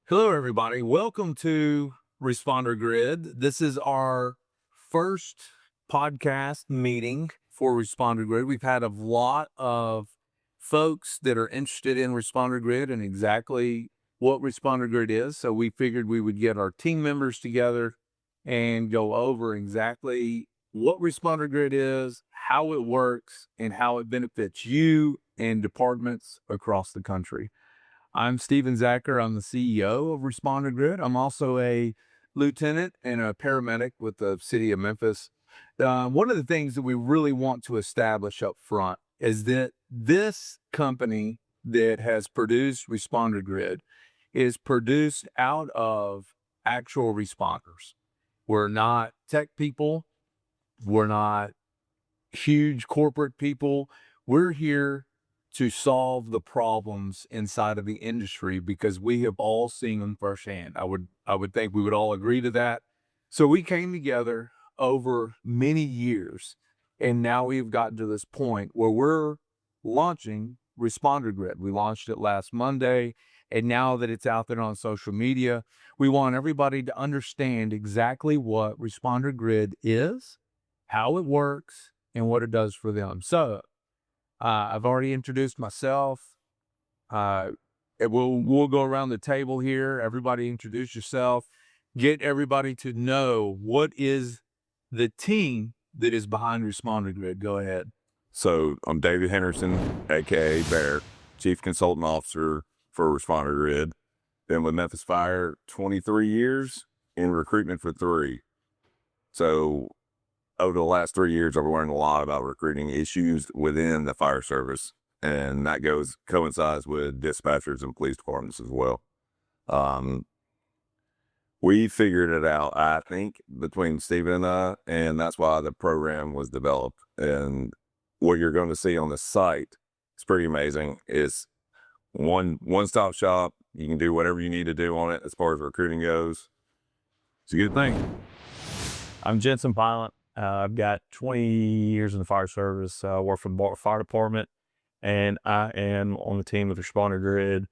Hello, everybody. Welcome to ResponderGrid. This is our first podcast meeting for ResponderGrid. We've had a lot of folks that are interested in ResponderGrid and exactly what ResponderGrid is. So we figured we would get our team members together and go over exactly what ResponderGrid is, how it works, and how it benefits you and departments across the country. I'm Steven Zacher. I'm the CEO of ResponderGrid. I'm also a lieutenant and a paramedic with the city of Memphis. One of the things that we really want to establish up front is that this company that has produced ResponderGrid is produced out of actual responders. We're not tech people. We're not huge corporate people. We're here to solve the problems inside of the industry because we have all seen them firsthand. I would think we would all agree to that. So we came together over many years, and now we've gotten to this point where we're launching ResponderGrid. We launched it last Monday, and now that it's out there on social media, we want everybody to understand exactly what ResponderGrid is, how it works, and what it does for them. So I've already introduced myself. We'll go around the table here. Everybody introduce yourself. Get everybody to know what is the team that is behind ResponderGrid. Go ahead. So I'm David Henderson, aka Bear, Chief Consultant Officer for ResponderGrid. Been with Memphis Fire 23 years, in recruitment for 3. So over the last 3 years, I've learned a lot about recruiting issues within the fire service, and that coincides with dispatchers and police departments as well. We figured it out, I think, between Steven and I, and that's why the program was developed. And what you're going to see on the site is pretty amazing. It's one-stop shop. You can do whatever you need to do on it as far as recruiting goes. It's a good thing. I'm Jensen Pilot. I've got 20 years in the fire service. I work for the fire department, and I am on the team with ResponderGrid,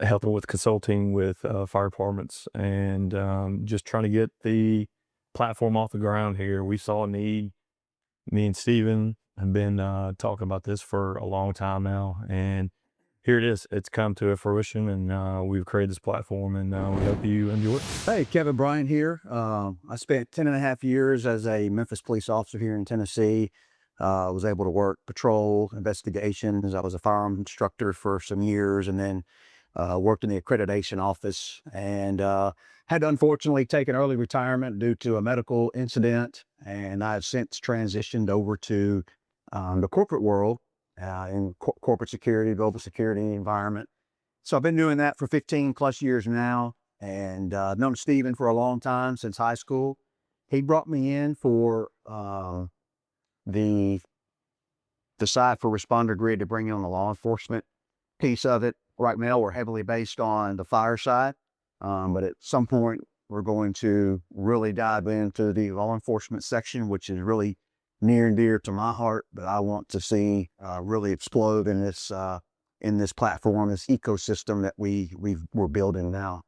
helping with consulting with fire departments and just trying to get the platform off the ground here. We saw a need. Me and Steven have been talking about this for a long time now, and here it is. It's come to a fruition, and we've created this platform, and we hope you enjoy it. Hey, Kevin Bryant here. I spent 10 and a half years as a Memphis police officer here in Tennessee. I was able to work patrol, investigations. I was a firearm instructor for some years, and then worked in the accreditation office, and had to unfortunately take an early retirement due to a medical incident. And I have since transitioned over to the corporate world, in corporate security, global security environment. So I've been doing that for 15 plus years now, and I've known Steven for a long time, since high school. He brought me in for the side for ResponderGrid to bring on the law enforcement piece of it. Right now, we're heavily based on the fire side, but at some point, we're going to really dive into the law enforcement section, which is really near and dear to my heart, but I want to see really explode in this platform, this ecosystem that we're building now.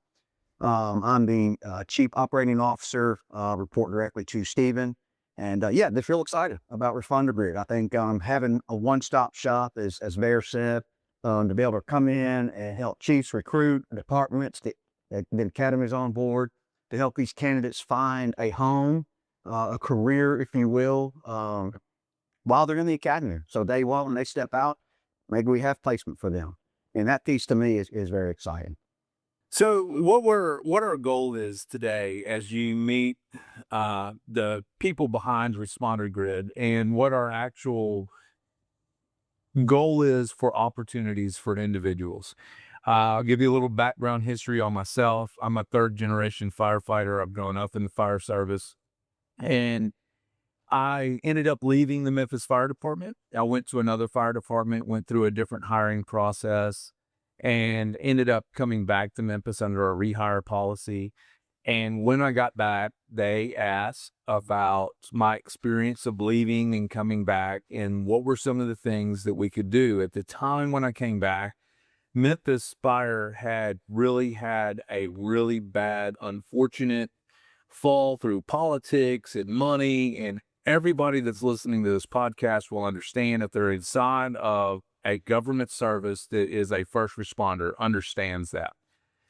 I'm the Chief Operating Officer, report directly to Steven. And yeah, they feel excited about ResponderGrid. I think having a one-stop shop, as Bear said, to be able to come in and help chiefs recruit departments, the academies on board, to help these candidates find a home, a career, if you will, while they're in the academy. So day one, when they step out, maybe we have placement for them. And that piece to me is very exciting. So what our goal is today as you meet the people behind ResponderGrid, and what our actual goal is for opportunities for individuals. I'll give you a little background history on myself. I'm a 3rd-generation firefighter. I've grown up in the fire service, and I ended up leaving the Memphis Fire Department. I went to another fire department, went through a different hiring process, and ended up coming back to Memphis under a rehire policy. And when I got back, they asked about my experience of leaving and coming back, and what were some of the things that we could do. At the time when I came back, Memphis Fire had a really bad, unfortunate fall through politics and money, and everybody that's listening to this podcast will understand if they're inside of a government service that is a first responder, understands that.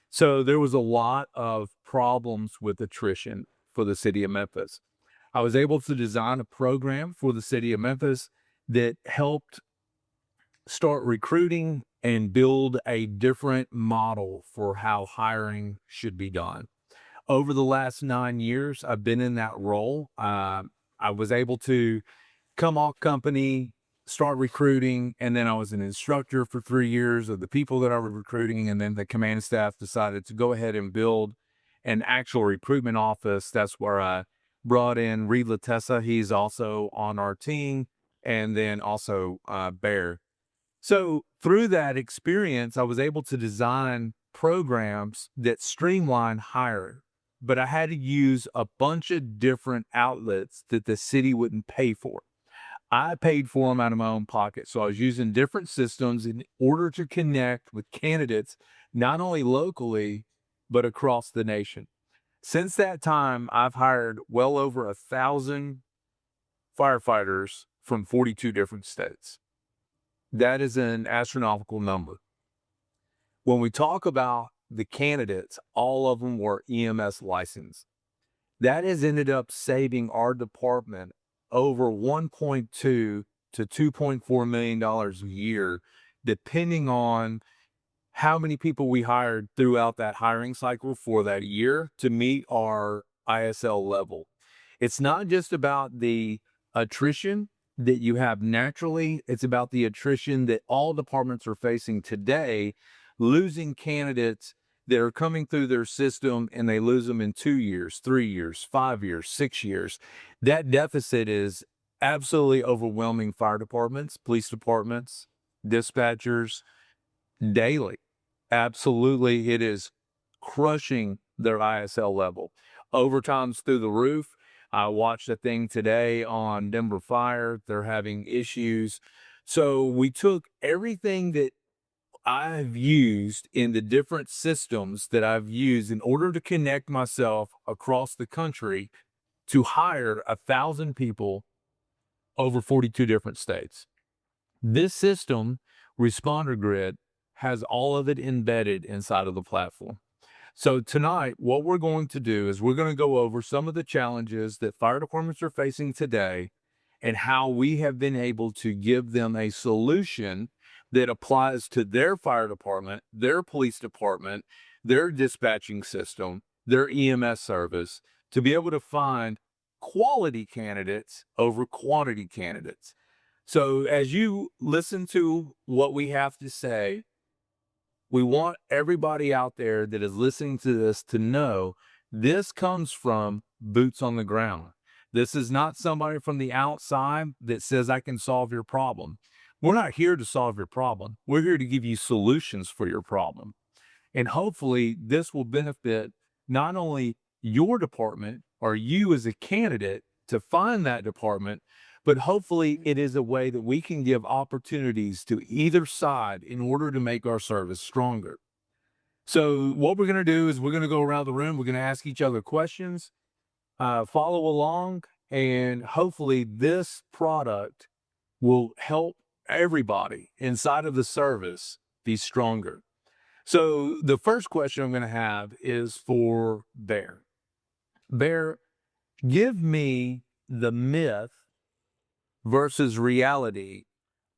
So there was a lot of problems with attrition for the city of Memphis. I was able to design a program for the city of Memphis that helped start recruiting and build a different model for how hiring should be done. Over the last 9 years, I've been in that role. I was able to come off company, start recruiting, and then I was an instructor for 3 years of the people that I was recruiting, and then the command staff decided to go ahead and build an actual recruitment office. That's where I brought in Reed Latessa. He's also on our team, and then also Bear. So through that experience, I was able to design programs that streamline hiring, but I had to use a bunch of different outlets that the city wouldn't pay for. I paid for them out of my own pocket. So I was using different systems in order to connect with candidates, not only locally, but across the nation. Since that time, I've hired well over 1,000 firefighters from 42 different states. That is an astronomical number. When we talk about the candidates, all of them were EMS licensed. That has ended up saving our department over $1.2 to $2.4 million a year, depending on how many people we hired throughout that hiring cycle for that year to meet our ISL level. It's not just about the attrition that you have naturally, it's about the attrition that all departments are facing today, losing candidates that are coming through their system, and they lose them in 2 years, 3 years, 5 years, 6 years. That deficit is absolutely overwhelming fire departments, police departments, dispatchers daily. Absolutely, it is crushing their ISL level. Overtime's through the roof. I watched a thing today on Denver Fire. They're having issues. So we took everything that I've used in the different systems that I've used in order to connect myself across the country to hire 1,000 people over 42 different states. This system, ResponderGrid, has all of it embedded inside of the platform. So tonight, what we're going to do is we're going to go over some of the challenges that fire departments are facing today and how we have been able to give them a solution that applies to their fire department, their police department, their dispatching system, their EMS service, to be able to find quality candidates over quantity candidates. So as you listen to what we have to say, we want everybody out there that is listening to this to know this comes from boots on the ground. This is not somebody from the outside that says, I can solve your problem. We're not here to solve your problem. We're here to give you solutions for your problem. And hopefully this will benefit not only your department or you as a candidate to find that department, but hopefully it is a way that we can give opportunities to either side in order to make our service stronger. So what we're going to do is we're going to go around the room. We're going to ask each other questions, follow along, and hopefully this product will help everybody inside of the service be stronger. So the first question I'm going to have is for Bear. Bear, give me the myth versus reality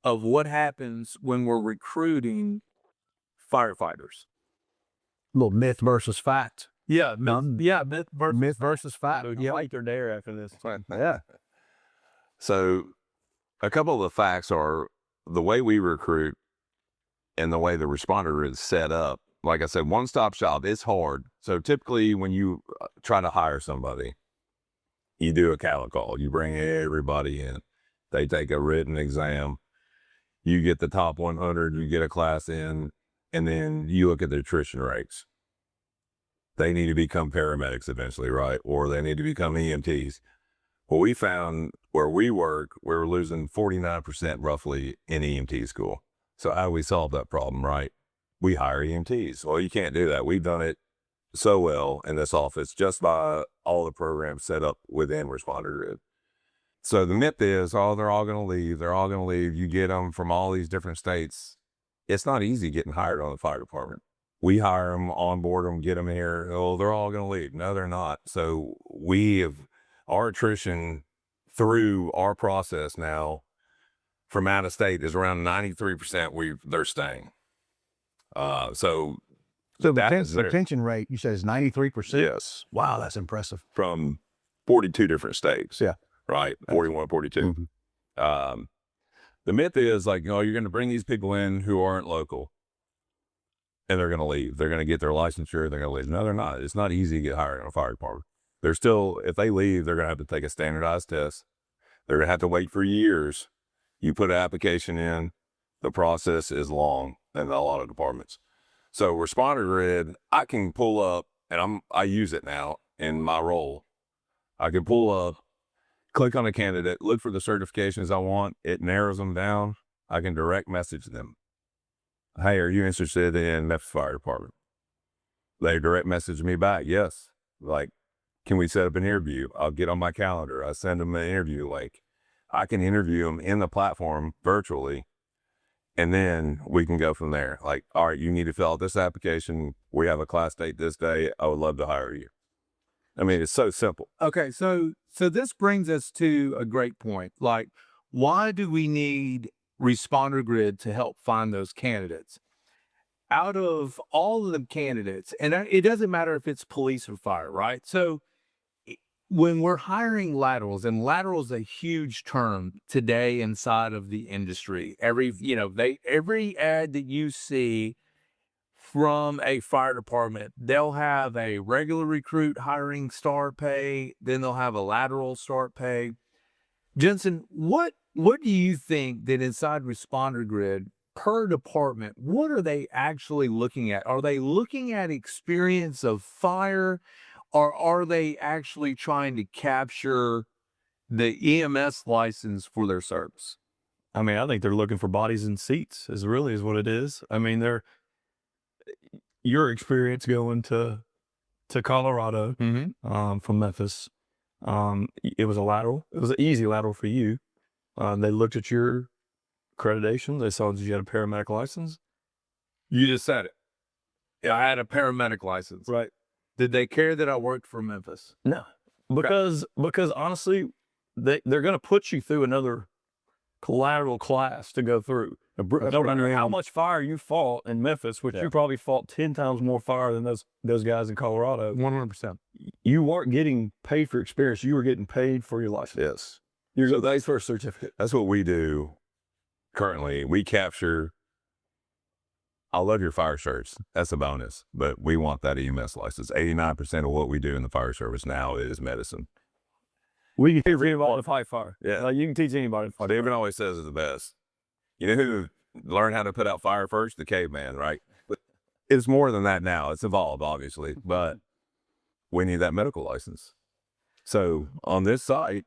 of what happens when we're recruiting firefighters. Little myth versus fact. Yeah, myth versus fact. Yeah, like their dare after this. Yeah. So a couple of the facts are the way we recruit and the way the responder is set up. Like I said, one-stop shop, it's hard. So typically when you try to hire somebody, you do a cattle call. You bring everybody in. They take a written exam. You get the top 100, you get a class in, and then you look at the attrition rates. They need to become paramedics eventually, right? Or they need to become EMTs. What we found where we work, we're losing 49% roughly in EMT school. So how do we solve that problem, right? we hire EMTs. Well, you can't do that. We've done it so well in this office just by all the programs set up within ResponderGrid. So the myth is, oh, they're all going to leave. They're all going to leave. You get them from all these different states. It's not easy getting hired on the fire department. We hire them, onboard them, get them here. Oh, they're all going to leave. No, they're not. So our attrition through our process now from out of state is around 93%. They're staying. So the that is there. retention rate, you said, is 93%? Yes. Wow, that's impressive. From 42 different states. Yeah. Right. 41, 42. Mm-hmm. The myth is like, you're going to bring these people in who aren't local and they're going to leave. They're going to get their licensure. They're going to leave. No, they're not. It's not easy to get hired in a fire department. They're still, if they leave, they're going to have to take a standardized test. They're going to have to wait for years. You put an application in, the process is long in a lot of departments. So ResponderGrid, I can pull up, and I use it now in my role. I can pull up, click on a candidate, look for the certifications I want. It narrows them down. I can direct message them. Hey, are you interested in Memphis Fire Department? They direct message me back. Yes. Like, can we set up an interview? I'll get on my calendar. I send them an interview link. I can interview them in the platform virtually. And then we can go from there. Like, all right, you need to fill out this application. We have a class date this day. I would love to hire you. I mean, it's so simple. Okay, so this brings us to a great point. Like, why do we need ResponderGrid to help find those candidates? Out of all of the candidates, and it doesn't matter if it's police or fire, right? So when we're hiring laterals, and laterals is a huge term today inside of the industry. Every ad that you see from a fire department, they'll have a regular recruit hiring start pay, then they'll have a lateral start pay. Jensen, what do you think that inside ResponderGrid per department, what are they actually looking at? Are they looking at experience of fire, or are they actually trying to capture the EMS license for their service? I mean, I think they're looking for bodies and seats is what it is. I mean, your experience going to Colorado from Memphis, it was a lateral. It was an easy lateral for you. They looked at your accreditation. They saw that you had a paramedic license. You just said it. Yeah, I had a paramedic license. Right. Did they care that I worked for Memphis? No, because honestly, they're going to put you through another collateral class to go through. I don't know how much fire you fought in Memphis, which you probably fought 10 times more fire than those guys in Colorado. 100%. You weren't getting paid for experience. You were getting paid for your license. Yes. So that's for a certificate. That's what we do currently. We capture, I love your fire shirts. That's a bonus, but we want that EMS license. 89% of what we do in the fire service now is medicine. We can teach anybody to fight fire. Yeah. You can teach anybody to fight fire. David always says it's the best. You know who learned how to put out fire first? The caveman, right? But it's more than that now. It's evolved, obviously, but we need that medical license. So on this site,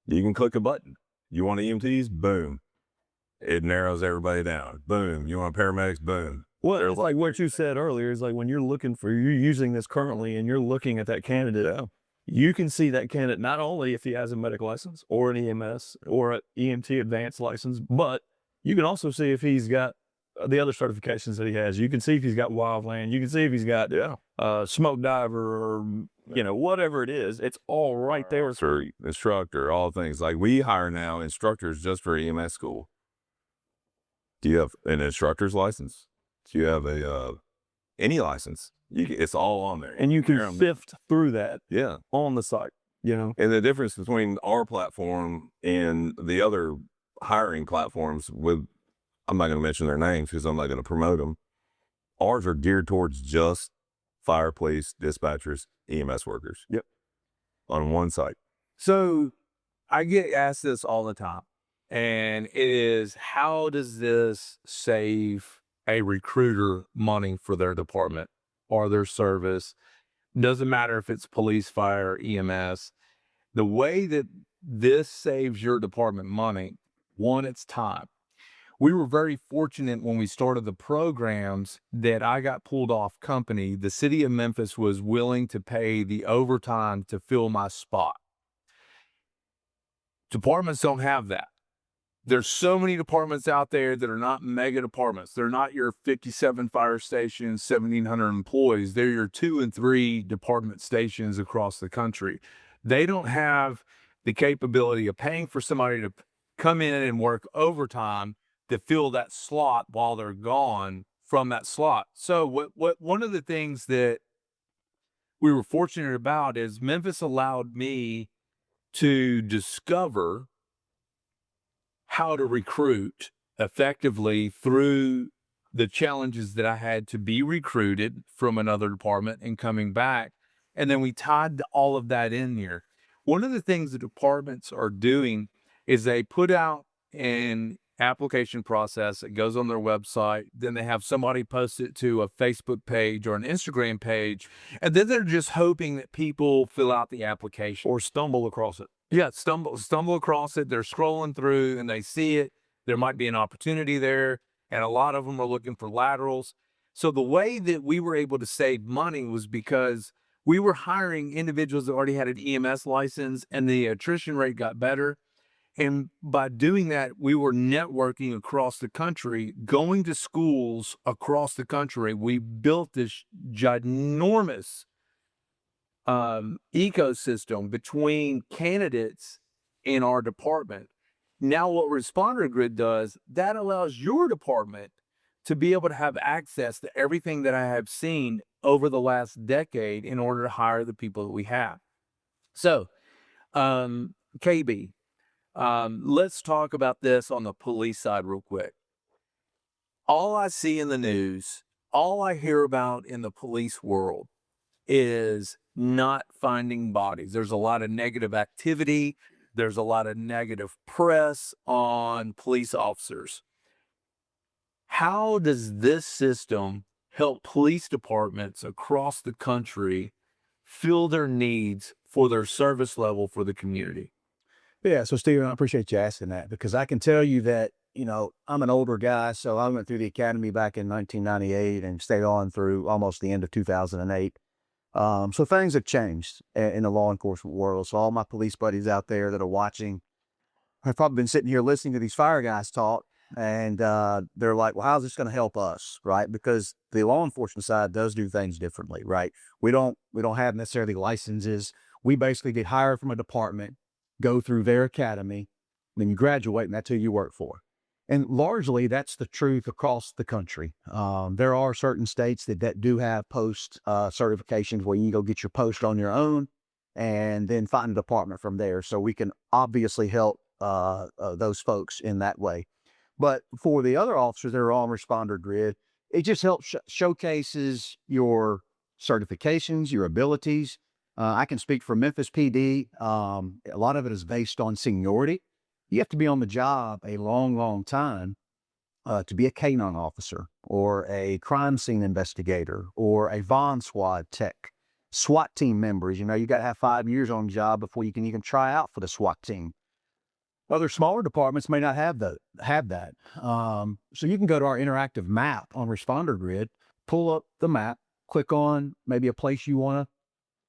you can click a button. You want EMTs? Boom. It narrows everybody down. Boom. You want paramedics? Boom. Well, it's like what you said earlier is like when you're using this currently and you're looking at that candidate, you can see that candidate not only if he has a medical license or an EMS or an EMT advanced license, but you can also see if he's got the other certifications that he has. You can see if he's got wildland. You can see if he's got smoke diver or whatever it is. It's all right there. For instructor, all things. Like we hire now instructors just for EMS school. Do you have an instructor's license? Do you have any license? It's all on there. And you can sift through that on the site, And the difference between our platform and the other hiring platforms I'm not going to mention their names because I'm not going to promote them. Ours are geared towards just fire, police, dispatchers, EMS workers. Yep. On one site. So I get asked this all the time, and it is, how does this save a recruiter money for their department or their service? Doesn't matter if it's police, fire, EMS. The way that this saves your department money, one, it's time. we were very fortunate when we started the programs that I got pulled off company. The city of Memphis was willing to pay the overtime to fill my spot. Departments don't have that. There's so many departments out there that are not mega departments. They're not your 57 fire stations, 1,700 employees. They're your 2 and 3 department stations across the country. They don't have the capability of paying for somebody to come in and work overtime to fill that slot while they're gone from that slot. So one of the things that we were fortunate about is Memphis allowed me to discover how to recruit effectively through the challenges that I had to be recruited from another department and coming back. And then we tied all of that in here. One of the things the departments are doing is they put out an application process that goes on their website. Then they have somebody post it to a Facebook page or an Instagram page. And then they're just hoping that people fill out the application Or stumble across it. yeah, stumble across it. They're scrolling through and they see it. There might be an opportunity there. And a lot of them are looking for laterals. So the way that we were able to save money was because we were hiring individuals that already had an EMS license and the attrition rate got better. And by doing that, we were networking across the country, going to schools across the country. We built this ginormous ecosystem between candidates in our department. Now what ResponderGrid does, that allows your department to be able to have access to everything that I have seen over the last decade in order to hire the people that we have. So, KB, let's talk about this on the police side real quick. All I see in the news, all I hear about in the police world is not finding bodies. There's a lot of negative activity. There's a lot of negative press on police officers. How does this system help police departments across the country fill their needs for their service level for the community? Yeah, so Steven, I appreciate you asking that because I can tell you that, I'm an older guy, so I went through the academy back in 1998 and stayed on through almost the end of 2008. So things have changed in the law enforcement world. So all my police buddies out there that are watching have probably been sitting here listening to these fire guys talk, and they're like, well, how's this going to help us, right? Because the law enforcement side does do things differently, right? We don't have necessarily licenses. We basically get hired from a department, go through their academy, then you graduate, and that's who you work for. And largely, that's the truth across the country. There are certain states that do have post certifications where you can go get your post on your own and then find a department from there. So we can obviously help those folks in that way. But for the other officers that are on ResponderGrid, it just helps showcases your certifications, your abilities. I can speak for Memphis PD. A lot of it is based on seniority. You have to be on the job a long, long time to be a K-9 officer or a crime scene investigator or a Von Squad tech. SWAT team members, you got to have 5 years on the job before you can even try out for the SWAT team. Other smaller departments may not have that. So you can go to our interactive map on ResponderGrid, pull up the map, click on maybe a place you want to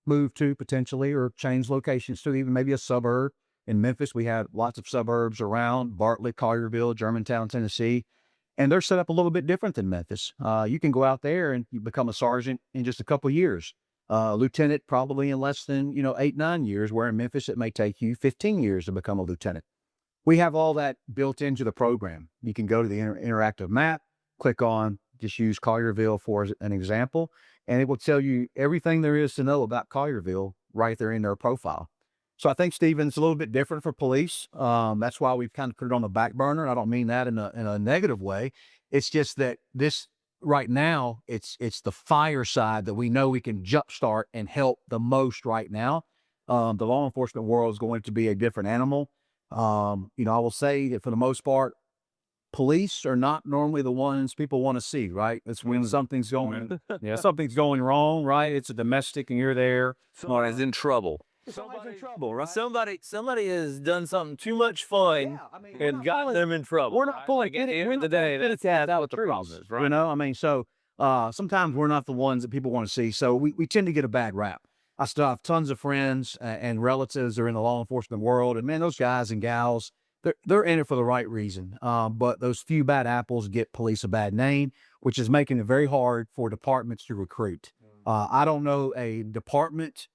move to potentially or change locations to, even maybe a suburb. In Memphis, we have lots of suburbs around Bartlett, Collierville, Germantown, Tennessee, and they're set up a little bit different than Memphis. You can go out there and you become a sergeant in just a couple of years, lieutenant probably in less than 8-9 years, where in Memphis it may take you 15 years to become a lieutenant. We have all that built into the program. You can go to the interactive map, click on, just use Collierville for an example, and it will tell you everything there is to know about Collierville right there in their profile. So I think, Stephen, it's a little bit different for police. That's why we've kind of put it on the back burner. I don't mean that in a negative way. It's just that this right now, it's the fire side that we know we can jumpstart and help the most right now. The law enforcement world is going to be a different animal. I will say that for the most part, police are not normally the ones people want to see, right? It's when something's going wrong, right? It's a domestic and you're there. Someone is in trouble. somebody's in trouble, right? Somebody has done something too much fun and got them in trouble. We're not pulling at the end of the day. That's what the problem is, right? You know, I mean, so sometimes we're not the ones that people want to see. So we tend to get a bad rap. I still have tons of friends and relatives that are in the law enforcement world. And man, those guys and gals, they're in it for the right reason. But those few bad apples get police a bad name, which is making it very hard for departments to recruit. I don't know a department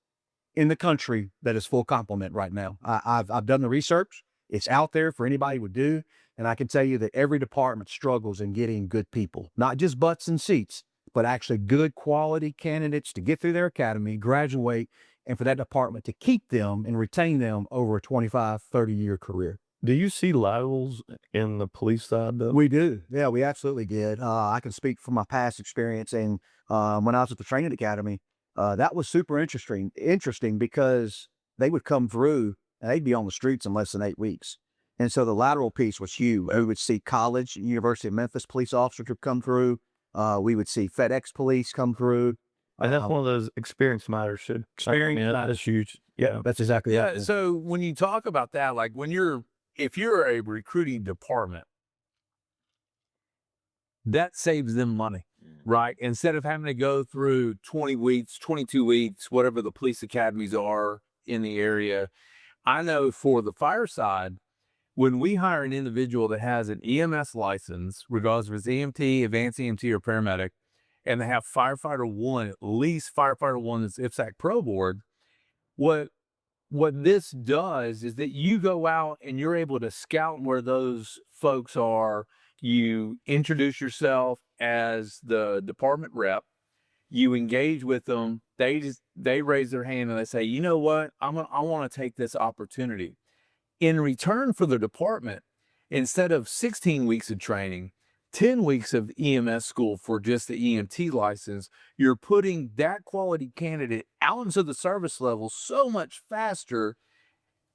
in the country that is full complement right now. I've done the research. It's out there for anybody would do. And I can tell you that every department struggles in getting good people, not just butts and seats, but actually good quality candidates to get through their academy, graduate, and for that department to keep them and retain them over a 25, 30-year career. Do you see laterals in the police side, though? We do. Yeah, we absolutely did. I can speak from my past experience. And when I was at the training academy, that was super interesting because they would come through and they'd be on the streets in less than 8 weeks. And so the lateral piece was huge. We would see college, University of Memphis police officers would come through. We would see FedEx police come through. And that's one of those experience matters. Experience matters huge. Yeah, that's exactly Yeah. it. So when you talk about that, like if you're a recruiting department, that saves them money, right? Instead of having to go through 20 weeks, 22 weeks, whatever the police academies are in the area. I know for the fire side, when we hire an individual that has an EMS license, regardless if it's EMT, advanced EMT, or paramedic, and they have Firefighter 1, at least Firefighter 1 that's IFSAC Pro Board, what this does is that you go out and you're able to scout where those folks are. You introduce yourself as the department rep. You engage with them. They raise their hand and they say, you know what, I want to take this opportunity. In return for the department, instead of 16 weeks of training, 10 weeks of EMS school for just the EMT license, you're putting that quality candidate out into the service level so much faster.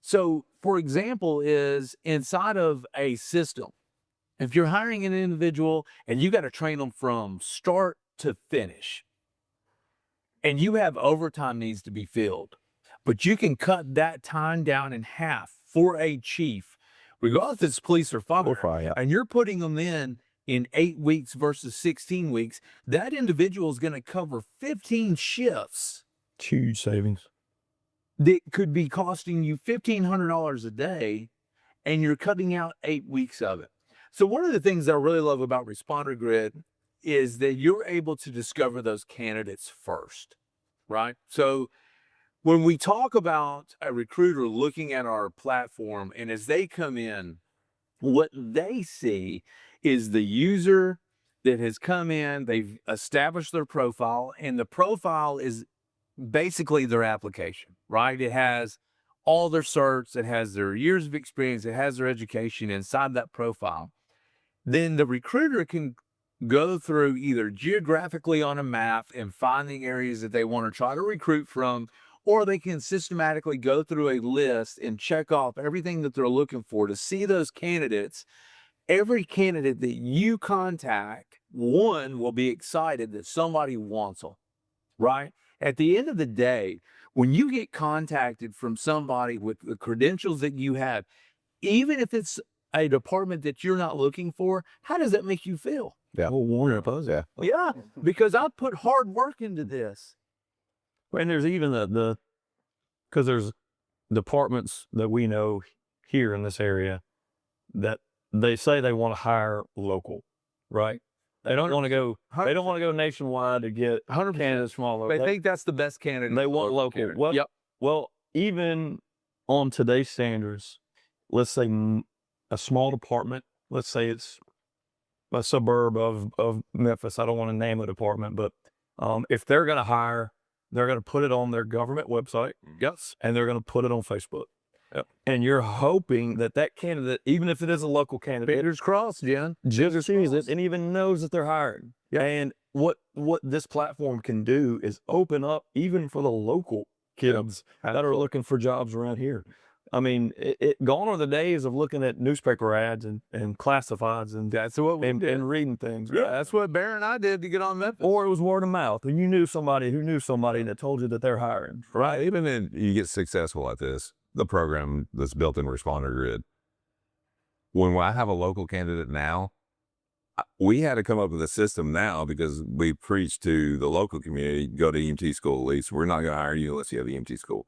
So, for example, is inside of a system, if you're hiring an individual and you got to train them from start to finish, and you have overtime needs to be filled, but you can cut that time down in half for a chief, regardless if it's police or fire, and you're putting them in 8 weeks versus 16 weeks, that individual is going to cover 15 shifts. Huge savings. That could be costing you $1,500 a day, and you're cutting out 8 weeks of it. So one of the things that I really love about ResponderGrid is that you're able to discover those candidates first, right? So when we talk about a recruiter looking at our platform, and as they come in, what they see is the user that has come in, they've established their profile, and the profile is basically their application, right? It has all their certs, it has their years of experience, it has their education inside that profile. Then the recruiter can go through either geographically on a map and find the areas that they want to try to recruit from, or they can systematically go through a list and check off everything that they're looking for to see those candidates. Every candidate that you contact, one will be excited that somebody wants them, right? At the end of the day, when you get contacted from somebody with the credentials that you have, even if it's a department that you're not looking for, how does that make you feel? Yeah. Well, warn oppose. Yeah. Yeah, because I put hard work into this. And there's even because there's departments that we know here in this area that they say they want to hire local, right? They don't want to go. They don't want to go nationwide to get 100 candidates from all over. They think that's the best candidate. They want local. candidate. Well, Yep. well, even on today's standards, let's say a small department. Let's say it's a suburb of Memphis. I don't want to name a department, but if they're going to hire, they're going to put it on their government website. Yes. And they're going to put it on Facebook. Yep. And you're hoping that candidate, even if it is a local candidate, Fingers crossed, Jen. just sees it and even knows that they're hired. Yeah. And what this platform can do is open up even for the local kids that are looking for jobs around here. I mean, gone are the days of looking at newspaper ads and classifieds and That's what we did. and reading things. Yeah, that's what Bear and I did to get on Memphis. Or it was word of mouth, or you knew somebody who knew somebody that told you that they're hiring. Right. Even then, you get successful at this, the program that's built in ResponderGrid. When I have a local candidate now, we had to come up with a system now because we preach to the local community, go to EMT school at least. We're not going to hire you unless you have EMT school.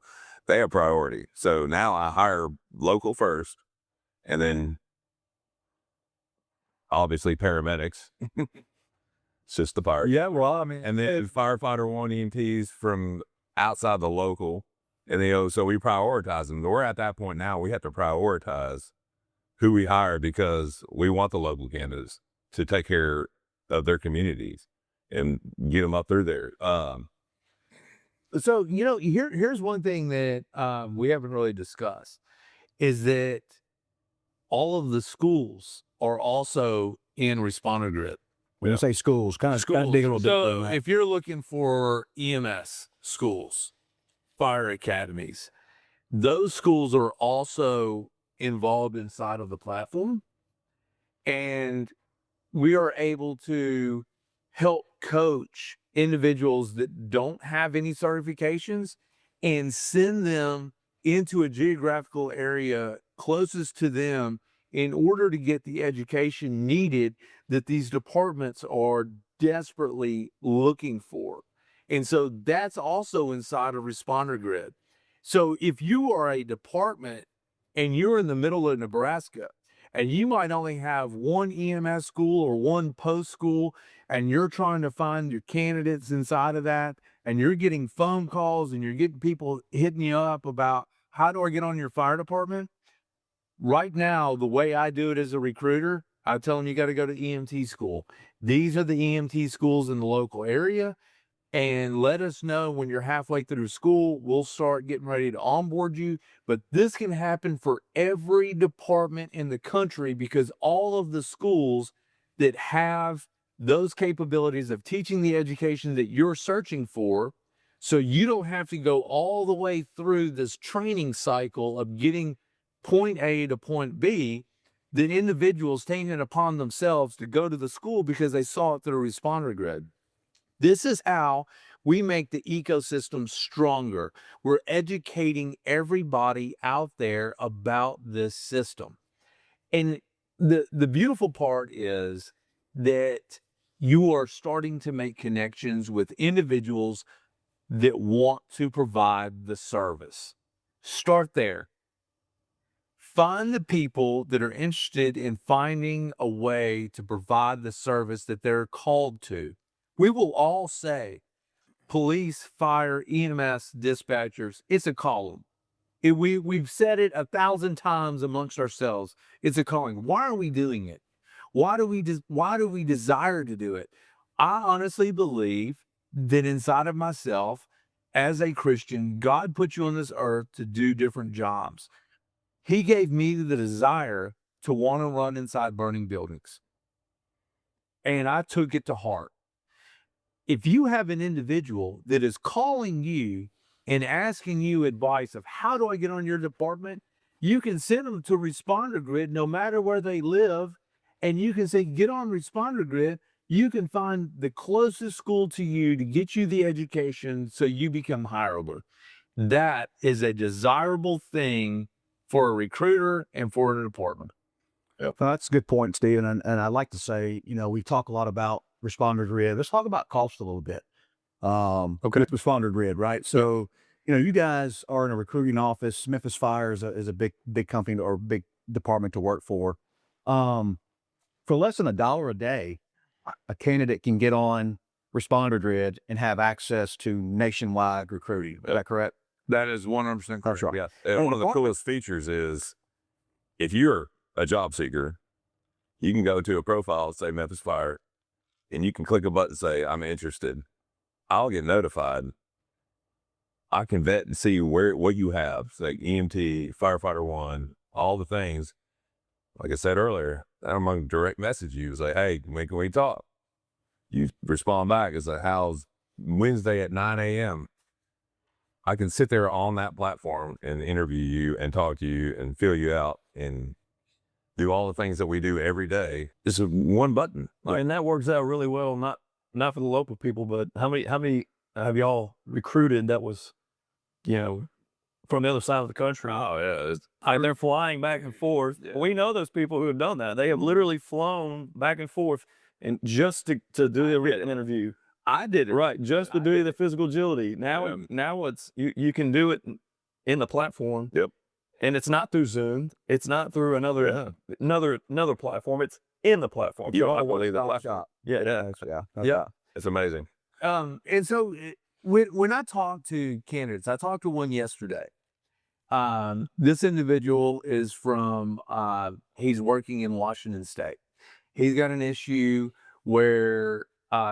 They have priority. So now I hire local first, and then obviously paramedics. It's just the part. Yeah, well, I mean, And then firefighter 1 EMTs from outside the local. And so we prioritize them. We're at that point now. We have to prioritize who we hire because we want the local candidates to take care of their communities and get them up through there. so here's one thing that we haven't really discussed is that all of the schools are also in ResponderGrid. When you say schools, kind of dig a little bit. So if you're looking for EMS schools, fire academies, those schools are also involved inside of the platform. And we are able to help coach individuals that don't have any certifications and send them into a geographical area closest to them in order to get the education needed that these departments are desperately looking for. And so that's also inside of ResponderGrid. So if you are a department and you're in the middle of Nebraska and you might only have one EMS school or one post school, and you're trying to find your candidates inside of that, and you're getting phone calls and you're getting people hitting you up about how do I get on your fire department? Right now, the way I do it as a recruiter, I tell them you got to go to EMT school. These are the EMT schools in the local area. And let us know when you're halfway through school. We'll start getting ready to onboard you. But this can happen for every department in the country because all of the schools that have those capabilities of teaching the education that you're searching for, so you don't have to go all the way through this training cycle of getting point A to point B, that individuals taking it upon themselves to go to the school because they saw it through ResponderGrid. This is how we make the ecosystem stronger. We're educating everybody out there about this system. And the beautiful part is that you are starting to make connections with individuals that want to provide the service. Start there. Find the people that are interested in finding a way to provide the service that they're called to. We will all say, police, fire, EMS, dispatchers, it's a calling. We've said it 1,000 times amongst ourselves. It's a calling. Why are we doing it? Why do we desire to do it? I honestly believe that inside of myself, as a Christian, God put you on this earth to do different jobs. He gave me the desire to want to run inside burning buildings. And I took it to heart. If you have an individual that is calling you and asking you advice of how do I get on your department, you can send them to ResponderGrid no matter where they live. And you can say, get on ResponderGrid. You can find the closest school to you to get you the education so you become hireable. That is a desirable thing for a recruiter and for a department. Well, that's a good point, Steve. And I'd like to say, we talk a lot about ResponderGrid. Let's talk about cost a little bit. Okay. With ResponderGrid, right? So, you guys are in a recruiting office. Memphis Fire is a big company or big department to work for. For less than $1 a day, a candidate can get on ResponderGrid and have access to nationwide recruiting. Is that correct? That is 100% correct. Right. Yeah. And one of the coolest features is if you're a job seeker, you can go to a profile, say Memphis Fire, and you can click a button and say, I'm interested. I'll get notified. I can vet and see what you have. It's like EMT, Firefighter 1, all the things. Like I said earlier, I'm going to direct message you. Say, hey, when can we talk? You respond back. It's like, how's Wednesday at 9 a.m.? I can sit there on that platform and interview you and talk to you and fill you out and do all the things that we do every day. Just one button. And that works out really well. Not for the local people, but how many have y'all recruited that was, from the other side of the country? Oh yeah. And they're flying back and forth. Yeah. We know those people who have done that. They have literally flown back and forth and just to do the written interview. I did it. Right, just to do the physical agility. Now it's you can do it in the platform. Yep. And it's not through Zoom. It's not through another platform. It's in the platform. You don't believe the platform. Yeah. It's amazing. And so when I talk to candidates, I talked to one yesterday. This individual is from, he's working in Washington State. He's got an issue where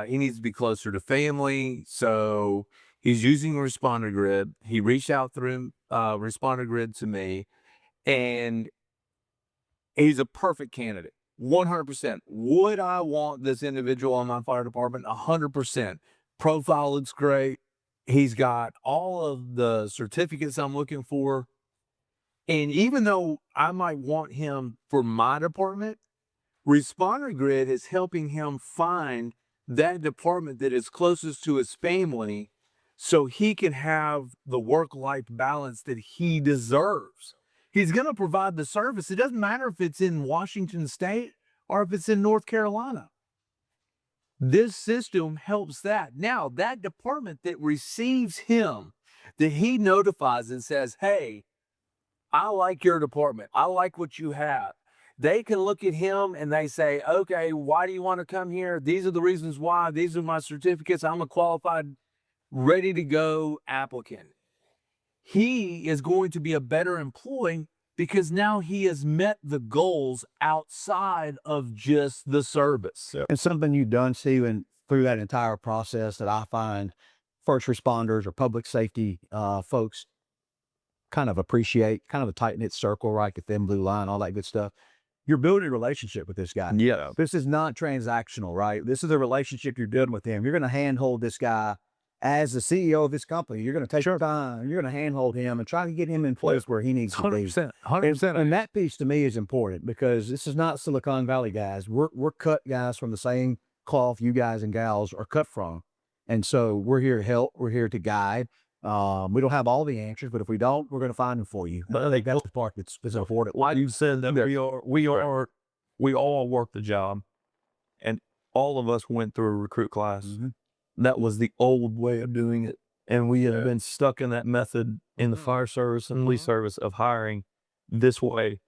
he needs to be closer to family. So he's using ResponderGrid. He reached out through ResponderGrid to me, and he's a perfect candidate. 100%. Would I want this individual on my fire department? 100%. Profile looks great. He's got all of the certificates I'm looking for. And even though I might want him for my department, ResponderGrid is helping him find that department that is closest to his family so he can have the work-life balance that he deserves. He's going to provide the service. It doesn't matter if it's in Washington State or if it's in North Carolina. This system helps that. Now, that department that receives him, that he notifies and says, hey, I like your department. I like what you have. They can look at him and they say, okay, why do you want to come here? These are the reasons why. These are my certificates. I'm a qualified, ready to go applicant. He is going to be a better employee because now he has met the goals outside of just the service. Yeah. And something you've done, Stephen, through that entire process that I find first responders or public safety folks kind of appreciate, kind of a tight-knit circle, right? The thin blue line, all that good stuff. You're building a relationship with this guy. Yeah. This is not transactional, right? This is a relationship you're building with him. You're going to handhold this guy as the CEO of this company. You're going to take your time. You're going to handhold him and try to get him in place where he needs to be. 100%. And that piece to me is important because this is not Silicon Valley guys. We're cut guys from the same cloth you guys and gals are cut from. And so we're here to help. We're here to guide. We don't have all the answers, but if we don't, we're going to find them for you. But I think that's the part that's important. Like you said, that we all work the job, and all of us went through a recruit class. Mm-hmm. That was the old way of doing it, and we have been stuck in that method in the fire service and police service of hiring this way,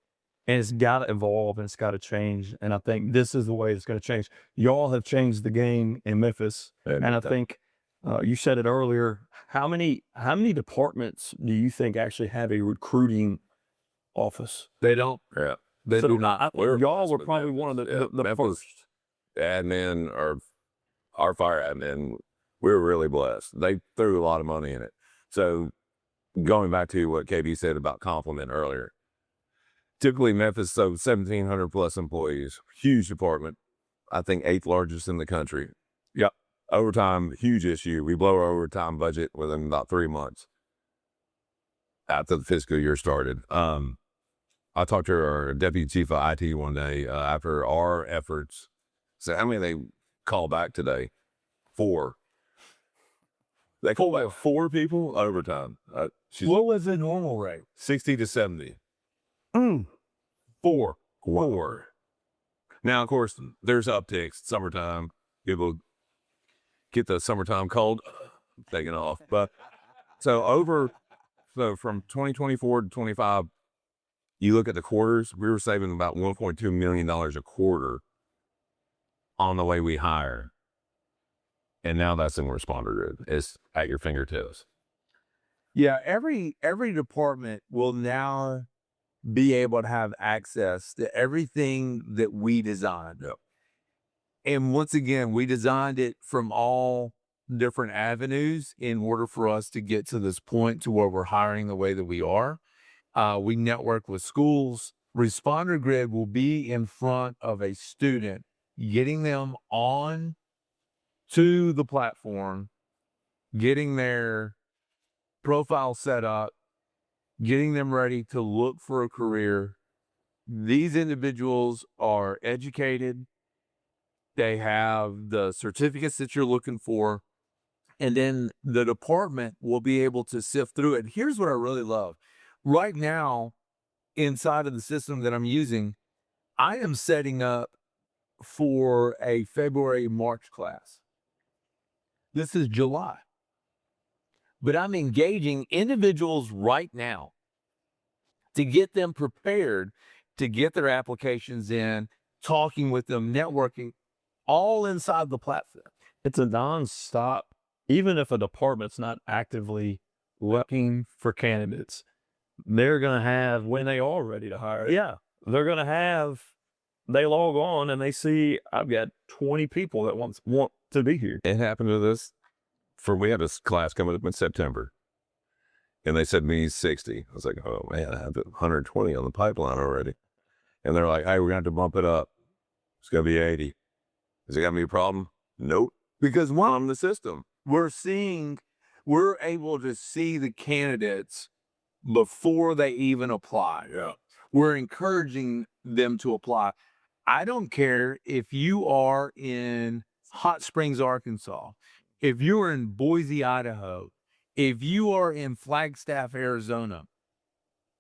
and it's got to evolve and it's got to change. And I think this is the way it's going to change. Y'all have changed the game in Memphis, and I think. You said it earlier. How many departments do you think actually have a recruiting office? They don't. Yeah. They do not. Y'all were probably one of the first. Admin or our fire admin, we were really blessed. They threw a lot of money in it. So going back to what KB said about compliment earlier, typically Memphis, so 1,700 plus employees, huge department. I think 8th largest in the country. Yep. Overtime, huge issue. We blow our overtime budget within about 3 months after the fiscal year started. I talked to our deputy chief of IT one day after our efforts. Said, how many they call back today? 4. They call back 4 people overtime. What was the normal rate? 60 to 70. 4. Now, of course, there's upticks. Summertime, people get the summertime cold taken off. But so from 2024 to 25, you look at the quarters, we were saving about $1.2 million a quarter on the way we hire. And now that's in ResponderGrid. It's at your fingertips. Yeah, every department will now be able to have access to everything that we designed. Yep. And once again, we designed it from all different avenues in order for us to get to this point to where we're hiring the way that we are. We network with schools. ResponderGrid will be in front of a student, getting them on to the platform, getting their profile set up, getting them ready to look for a career. These individuals are educated. They have the certificates that you're looking for. And then the department will be able to sift through it. Here's what I really love. Right now, inside of the system that I'm using, I am setting up for a February, March class. This is July. But I'm engaging individuals right now to get them prepared to get their applications in, talking with them, networking, all inside the platform. It's a nonstop, even if a department's not actively looking for candidates, they're going to have, when they are ready to hire, they're going to have, they log on and they see, I've got 20 people that want to be here. It happened to this. We had this class coming up in September, and they said me 60. I was like, oh man, I have 120 on the pipeline already. And they're like, hey, we're going to have to bump it up. It's going to be 80. Is it going to be a problem? Nope. Because one, I'm in the system. We're able to see the candidates before they even apply. Yeah. We're encouraging them to apply. I don't care if you are in Hot Springs, Arkansas, if you're in Boise, Idaho, if you are in Flagstaff, Arizona,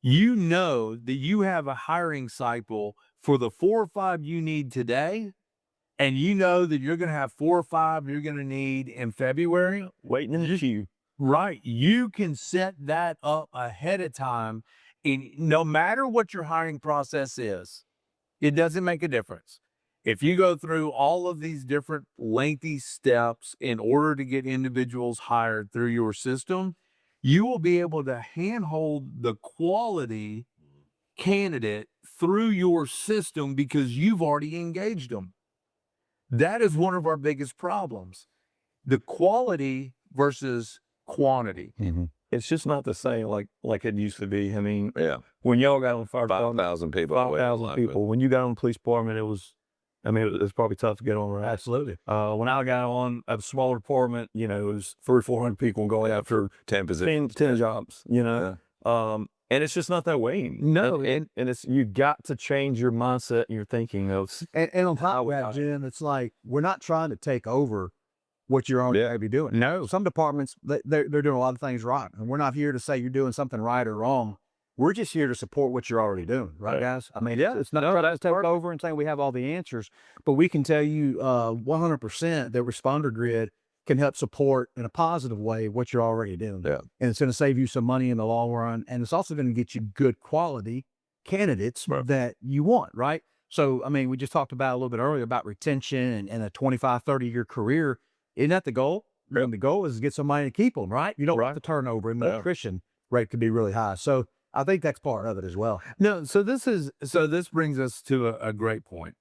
you know that you have a hiring cycle for the 4 or 5 you need today. And you know that you're going to have 4 or 5 you're going to need in February. Waiting in the queue. Right. You can set that up ahead of time. And no matter what your hiring process is, it doesn't make a difference. If you go through all of these different lengthy steps in order to get individuals hired through your system, you will be able to handhold the quality candidate through your system because you've already engaged them. That is one of our biggest problems. The quality versus quantity. Mm-hmm. It's just not the same like it used to be. I mean, Yeah. when y'all got on the fire department, 5,000 people. 5,000 people. When you got on the police department, it was probably tough to get on, right? Absolutely. When I got on a smaller department, it was 300 or 400 people going after 10 positions. 10 jobs, and it's just not that way. No. And it's, you got to change your mindset and your thinking of. And on top of that, Jen, it's like, we're not trying to take over what you're already maybe doing. No. Some departments, they're doing a lot of things right. And we're not here to say you're doing something right or wrong. We're just here to support what you're already doing. Right, guys? I mean, it's not trying to take over and saying we have all the answers, but we can tell you 100% that ResponderGrid can help support in a positive way what you're already doing. Yeah. And it's going to save you some money in the long run. And it's also going to get you good quality candidates that you want, right? So, I mean, we just talked about a little bit earlier about retention and a 25, 30-year career. Isn't that the goal? Yeah. And the goal is to get somebody to keep them, right? You don't want the turnover, and the attrition rate could be really high. So I think that's part of it as well. No, so this brings us to a great point,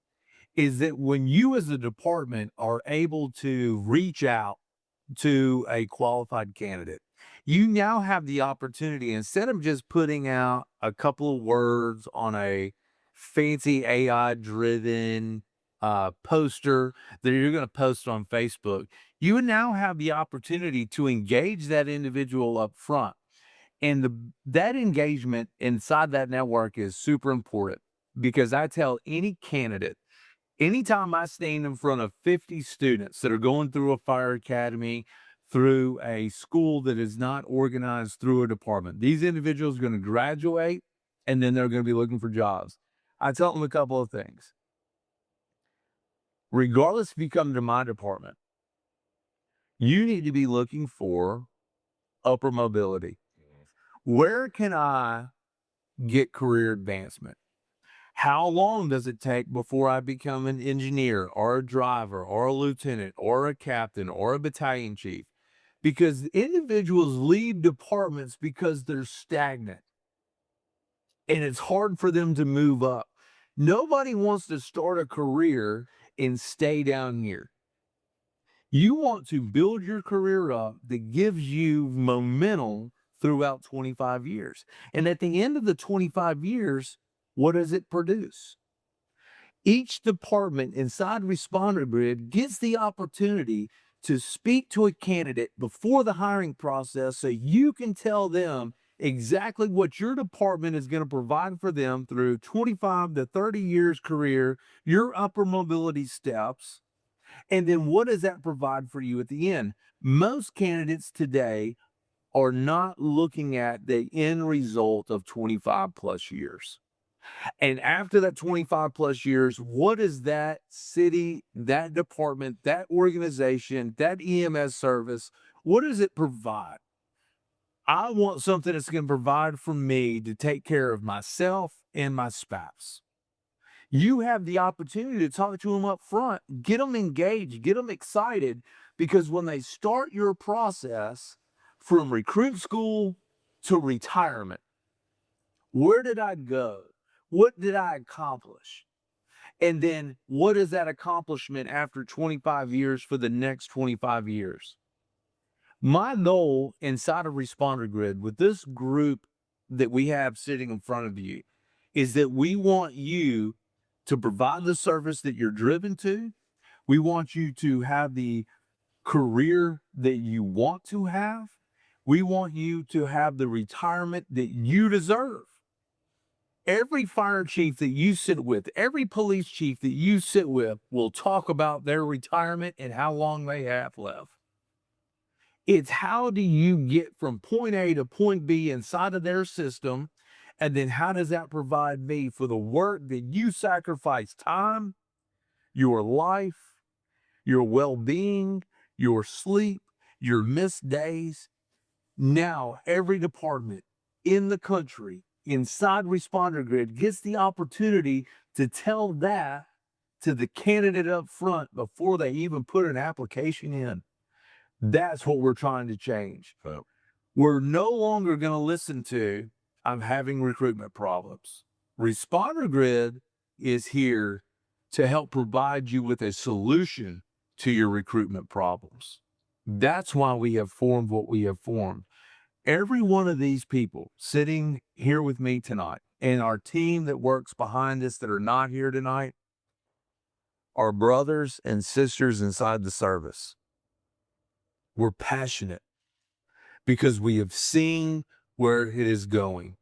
is that when you as a department are able to reach out to a qualified candidate, you now have the opportunity, instead of just putting out a couple of words on a fancy AI-driven poster that you're going to post on Facebook, you now have the opportunity to engage that individual up front. And that engagement inside that network is super important, because I tell any candidate, anytime I stand in front of 50 students that are going through a fire academy, through a school that is not organized through a department, these individuals are going to graduate and then they're going to be looking for jobs. I tell them a couple of things. Regardless if you come to my department, you need to be looking for upper mobility. Where can I get career advancement? How long does it take before I become an engineer or a driver or a lieutenant or a captain or a battalion chief? Because individuals leave departments because they're stagnant and it's hard for them to move up. Nobody wants to start a career and stay down here. You want to build your career up that gives you momentum throughout 25 years. And at the end of the 25 years, what does it produce? Each department inside ResponderGrid gets the opportunity to speak to a candidate before the hiring process so you can tell them exactly what your department is going to provide for them through 25 to 30 years career, your upper mobility steps, and then what does that provide for you at the end? Most candidates today are not looking at the end result of 25 plus years. And after that 25 plus years, what is that city, that department, that organization, that EMS service, what does it provide? I want something that's going to provide for me to take care of myself and my spouse. You have the opportunity to talk to them up front, get them engaged, get them excited, because when they start your process from recruit school to retirement, where did I go? What did I accomplish? And then what is that accomplishment after 25 years for the next 25 years? My goal inside of ResponderGrid with this group that we have sitting in front of you is that we want you to provide the service that you're driven to. We want you to have the career that you want to have. We want you to have the retirement that you deserve. Every fire chief that you sit with, every police chief that you sit with will talk about their retirement and how long they have left. It's how do you get from point A to point B inside of their system, and then how does that provide me for the work that you sacrifice time, your life, your well-being, your sleep, your missed days. Now, every department in the country inside ResponderGrid gets the opportunity to tell that to the candidate up front before they even put an application in. That's what we're trying to change. We're no longer going to listen to, I'm having recruitment problems. ResponderGrid is here to help provide you with a solution to your recruitment problems. That's why we have formed what we have formed. Every one of these people sitting here with me tonight and our team that works behind us that are not here tonight are brothers and sisters inside the service. We're passionate because we have seen where it is going.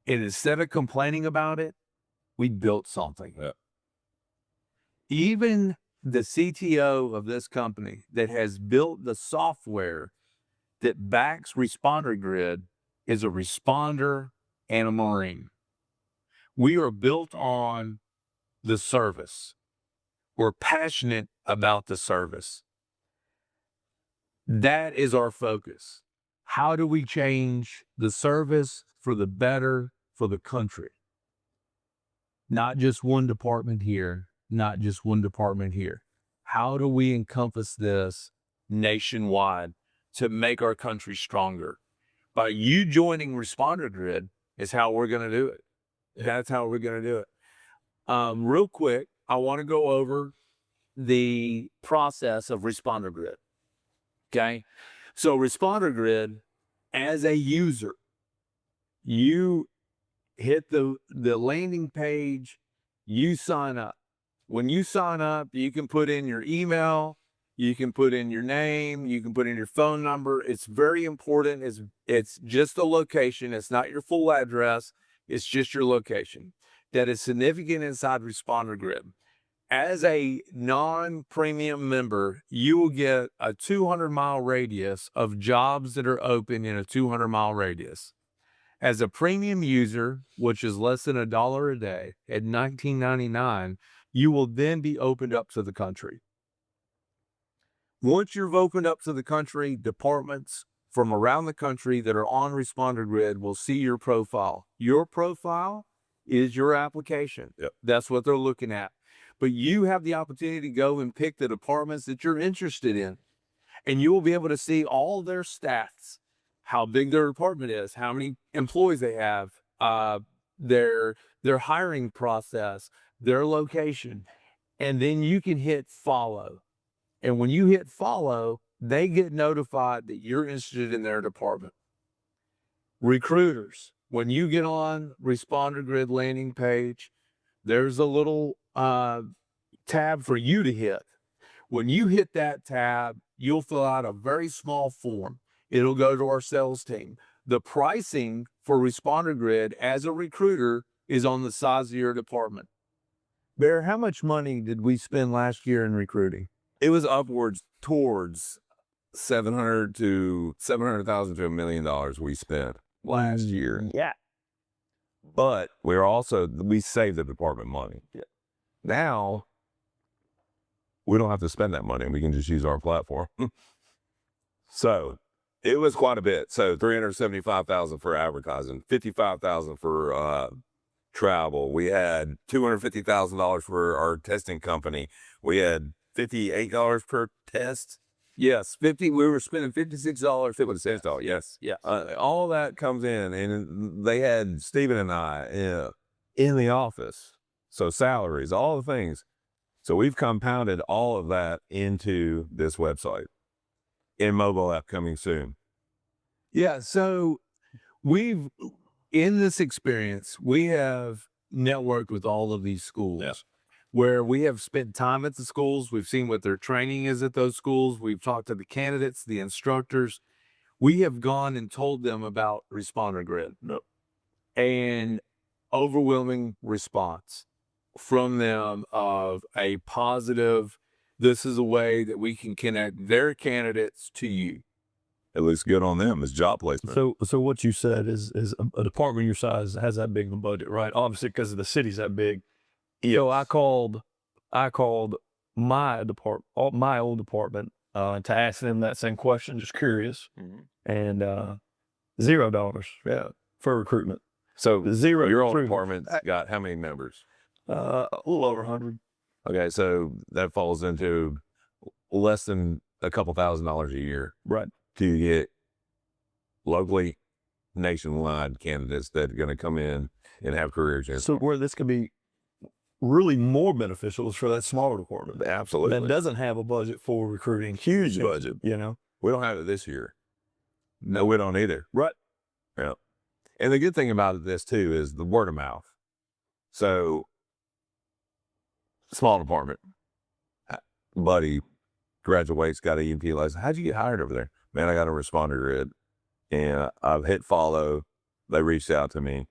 And instead of complaining about it, we built something. Yeah. Even the CTO of this company that has built the software that backs ResponderGrid is a responder and a Marine. We are built on the service. We're passionate about the service. That is our focus. How do we change the service for the better for the country? Not just one department here, not just one department here. How do we encompass this nationwide to make our country stronger? By you joining ResponderGrid is how we're going to do it. That's how we're going to do it. Real quick, I want to go over the process of ResponderGrid. Okay. So ResponderGrid, as a user, you hit the landing page, you sign up. When you sign up, you can put in your email, you can put in your name, you can put in your phone number. It's very important. It's just a location. It's not your full address. It's just your location. That is significant inside ResponderGrid. As a non-premium member, you will get a 200-mile radius of jobs that are open in a 200-mile radius. As a premium user, which is less than $1 a day at $19.99, you will then be opened up to the country. Once you're opened up to the country, departments from around the country that are on ResponderGrid will see your profile. Your profile is your application. Yep. That's what they're looking at. But you have the opportunity to go and pick the departments that you're interested in. And you will be able to see all their stats, how big their department is, how many employees they have, their hiring process, their location. And then you can hit follow. And when you hit follow, they get notified that you're interested in their department. Recruiters, when you get on ResponderGrid landing page, there's a little tab for you to hit. When you hit that tab, you'll fill out a very small form. It'll go to our sales team. The pricing for ResponderGrid as a recruiter is on the size of your department. Bear, how much money did we spend last year in recruiting? It was upwards towards $700,000 to $1 million we spent last year. Yeah. But we saved the department money. Yeah. Now we don't have to spend that money. We can just use our platform. So it was quite a bit. So $375,000 for advertising, $55,000 for travel. We had $250,000 for our testing company. We had $58 per test. Yes, 50. We were spending $56 It was $6. Yes. Yeah. All that comes in, and they had Stephen and I in the office. So salaries, all the things. So we've compounded all of that into this website. In mobile app coming soon. Yeah. So in this experience, we have networked with all of these schools. Yeah. Where we have spent time at the schools. We've seen what their training is at those schools. We've talked to the candidates, the instructors. We have gone and told them about ResponderGrid. And overwhelming response from them of a positive, this is a way that we can connect their candidates to you. It looks good on them as job placement. So what you said is a department your size has that big of a budget, right? Obviously, because the city's that big. So I called my old department to ask them that same question, just curious, and $0, yeah, for recruitment. So Zero. your old department got how many members? A little over 100. Okay, so that falls into less than a couple $1,000s a year, Right. to get locally, nationwide candidates that are going to come in and have careers. So where this could be really more beneficial is for that smaller department Absolutely. that doesn't have a budget for recruiting. Huge budget. You know? We don't have it this year. No, we don't either. Right. Yeah. And the good thing about this too is the word of mouth. So small department, buddy graduates, got a EMT license. How'd you get hired over there? Man, I got a ResponderGrid and I've hit follow. They reached out to me.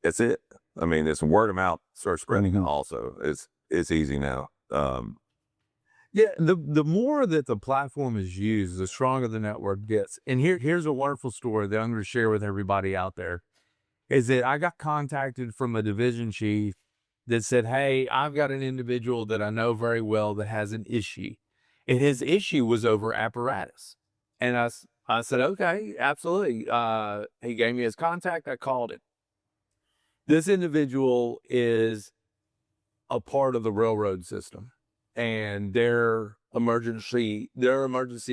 That's it. I mean, it's word of mouth starts spreading also. It's easy now. Yeah, the more that the platform is used, the stronger the network gets. And here's a wonderful story that I'm going to share with everybody out there, is that I got contacted from a division chief that said, hey, I've got an individual that I know very well that has an issue. And his issue was over apparatus. And I said, okay, absolutely. He gave me his contact. I called him. This individual is a part of the railroad system, and their emergency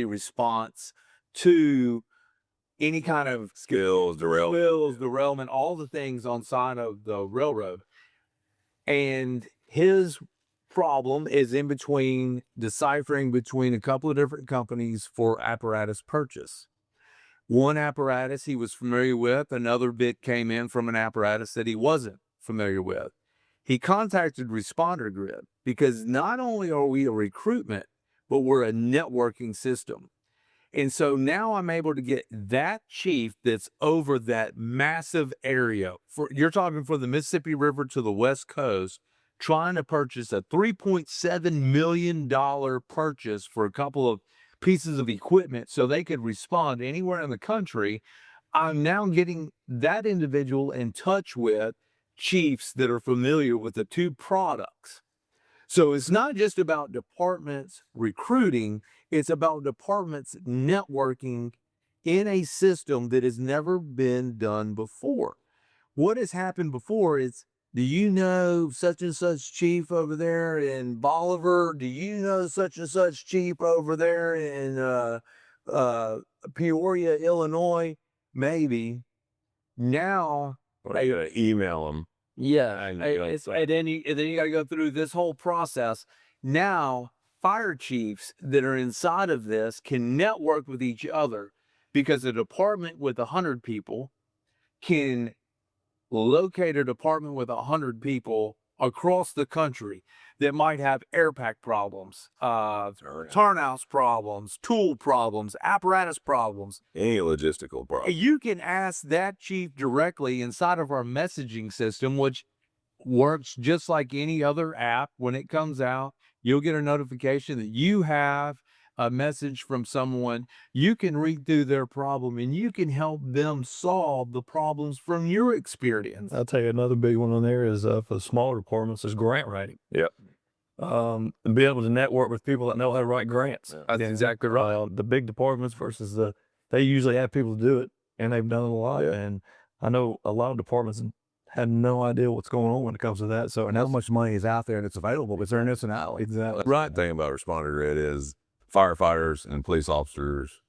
response to any kind of derailment, all the things on side of the railroad. And his problem is in between deciphering between a couple of different companies for apparatus purchase. One apparatus he was familiar with, another bit came in from an apparatus that he wasn't familiar with. He contacted ResponderGrid because not only are we a recruitment, but we're a networking system. And so now I'm able to get that chief that's over that massive area. You're talking from the Mississippi River to the West Coast, trying to purchase a $3.7 million purchase for a couple of pieces of equipment so they could respond anywhere in the country. I'm now getting that individual in touch with chiefs that are familiar with the two products. So it's not just about departments recruiting, it's about departments networking in a system that has never been done before. What has happened before is, do you know such and such chief over there in Bolivar? Do you know such and such chief over there in Peoria, Illinois? Maybe. Now, I gotta email them. yeah, and then you got to go through this whole process. Now, fire chiefs that are inside of this can network with each other, because a department with 100 people can locate a department with 100 people across the country that might have air pack problems, turnouts problems, tool problems, apparatus problems. Any logistical problem. You can ask that chief directly inside of our messaging system, which works just like any other app. When it comes out, you'll get a notification that you have a message from someone. You can read through their problem and you can help them solve the problems from your experience. I'll tell you another big one on there is for the smaller departments is grant writing. Yep. And be able to network with people that know how to write grants. Yeah. That's exactly right. The big departments versus they usually have people to do it, and they've done it a lot. Yeah. And I know a lot of departments have no idea what's going on when it comes to that. So, And how much money is out there and it's available, but they're in this and out. exactly. Right thing about ResponderGrid is firefighters and police officers,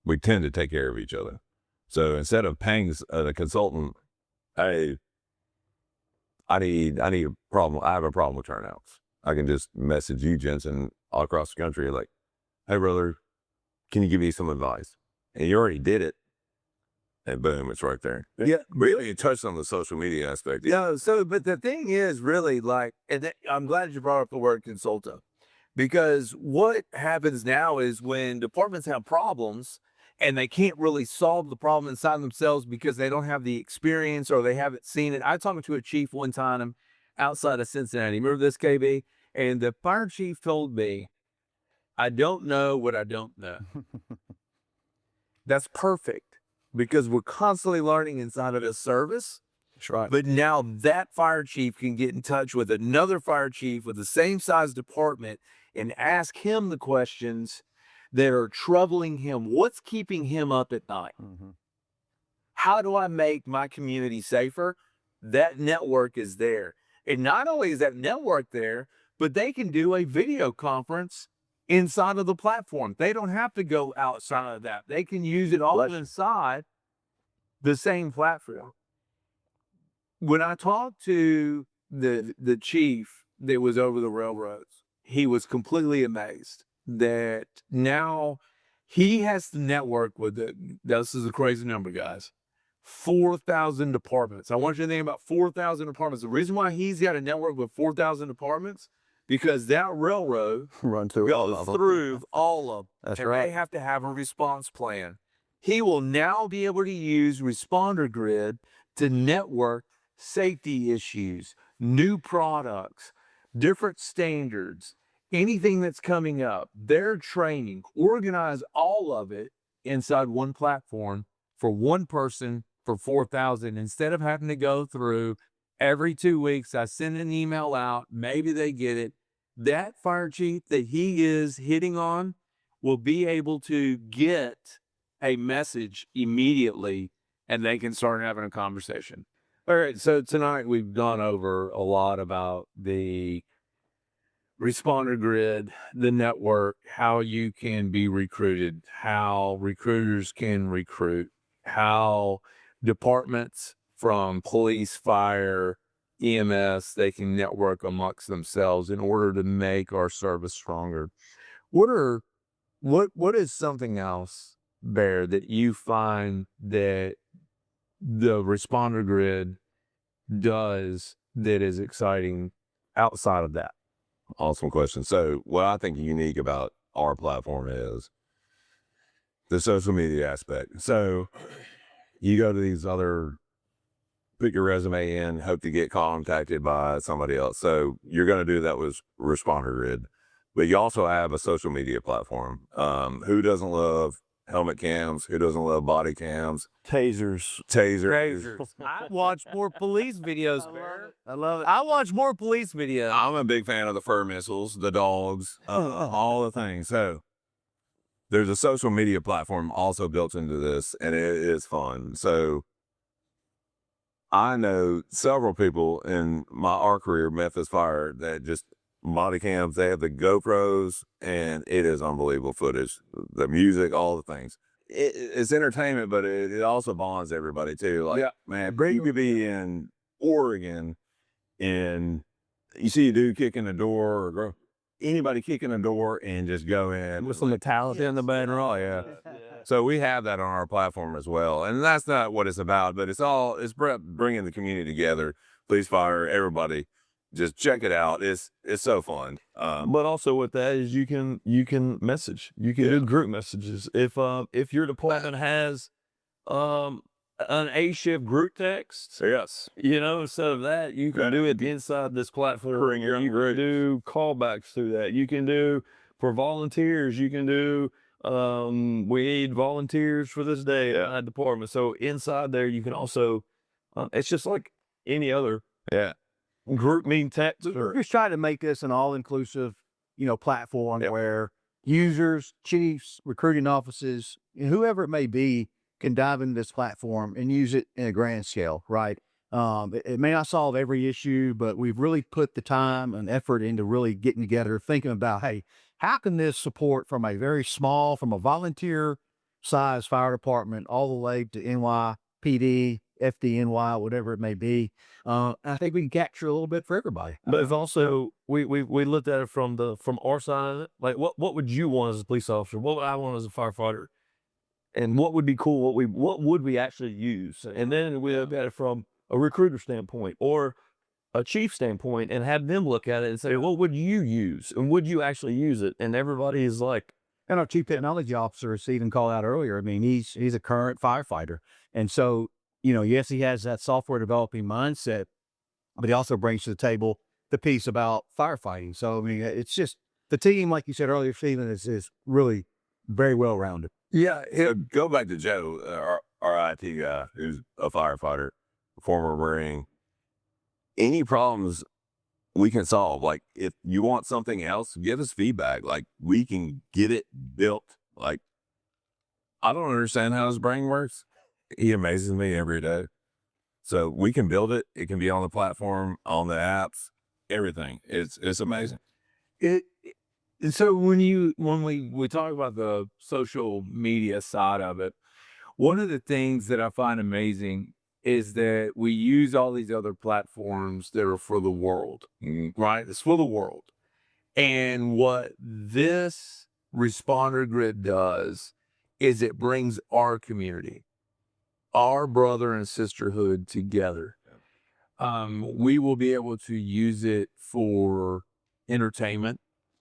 we tend to take care of each other. So instead of paying a consultant, hey, I need a problem. I have a problem with turnouts. I can just message you, Jensen, all across the country, like, hey, brother, can you give me some advice? And you already did it. And boom, it's right there. Yeah. Really, you touched on the social media aspect. Yeah. So, but the thing is really like, I'm glad you brought up the word consultant, because what happens now is when departments have problems and they can't really solve the problem inside themselves because they don't have the experience or they haven't seen it. I was talking to a chief one time outside of Cincinnati. Remember this, KB? And the fire chief told me, I don't know what I don't know. That's perfect, because we're constantly learning inside of a service. That's right. But now that fire chief can get in touch with another fire chief with the same size department and ask him the questions that are troubling him. What's keeping him up at night? Mm-hmm. How do I make my community safer? That network is there. And not only is that network there, but they can do a video conference inside of the platform. They don't have to go outside of that. They can use it all inside the same platform. When I talked to the chief that was over the railroads, he was completely amazed that now he has to network with this is a crazy number, guys. 4,000 departments. I want you to think about 4,000 departments. The reason why he's got a network with 4,000 departments, because that railroad Run through goes through all of them. That's and right. they have to have a response plan. He will now be able to use ResponderGrid to network safety issues, new products, different standards, anything that's coming up, their training, organize all of it inside one platform for one person for 4,000, instead of having to go through every 2 weeks. I send an email out, maybe they get it. That fire chief that he is hitting on will be able to get a message immediately, and they can start having a conversation. All right, so tonight we've gone over a lot about the ResponderGrid, the network, how you can be recruited, how recruiters can recruit, how departments from police, fire, EMS, they can network amongst themselves in order to make our service stronger. What is something else, Bear, that you find that the ResponderGrid does that is exciting outside of that? Awesome question. So what I think unique about our platform is the social media aspect. So you go to these other, put your resume in, hope to get contacted by somebody else. So you're going to do that with ResponderGrid, but you also have a social media platform. Who doesn't love helmet cams? Who doesn't love body cams? Tasers. I watch more police videos, Bear. I love it. I watch more police videos. I'm a big fan of the fur missiles, the dogs, all the things. So there's a social media platform also built into this, and it is fun. So I know several people in our career, Memphis Fire, that just body cams, they have the GoPros, and it is unbelievable footage. The music, all the things. It's entertainment, but it also bonds everybody too. Like, man, you could be in Oregon and you see a dude kicking a door, or anybody kicking a door, and just go in With some metallic in the bed. Oh, yeah. So we have that on our platform as well. And that's not what it's about, but it's bringing the community together, police, fire, everybody, just check it out. It's so fun. But also with that is you can message. You can do group messages. If your department has an A shift group text, Yes. instead of that, you can do it inside this platform. Bring your own You can do callbacks through that. You can do for volunteers. You can do we need volunteers for this day in that department. So inside there, you can also it's just like any other group meeting text. We're just trying to make this an all-inclusive, platform where users, chiefs, recruiting offices, and whoever it may be can dive into this platform and use it in a grand scale, right? It may not solve every issue, but we've really put the time and effort into really getting together, thinking about, hey, how can this support from a volunteer size fire department all the way to NYPD, FDNY, whatever it may be. I think we can capture a little bit for everybody. But if also we looked at it from our side of it, like what would you want as a police officer? What would I want as a firefighter? And what would be cool? What would we actually use? And then we look at it from a recruiter standpoint or a chief standpoint and have them look at it and say, what would you use? And would you actually use it? And everybody is like, and our chief technology officer, as Stephen called out earlier, I mean, he's a current firefighter. And so, yes, he has that software developing mindset, but he also brings to the table the piece about firefighting. So, I mean, it's just the team, like you said earlier, Stephen, is really very well rounded. Yeah. Go back to Joe, our IT guy, who's a firefighter, former Marine. Any problems we can solve. Like, if you want something else, give us feedback. Like, we can get it built. Like, I don't understand how his brain works. He amazes me every day. So we can build it. It can be on the platform, on the apps, everything. It's amazing. So when we talk about the social media side of it, one of the things that I find amazing is that we use all these other platforms that are for the world, right? It's for the world. And what this ResponderGrid does is it brings our community, our brother and sisterhood together. We will be able to use it for entertainment.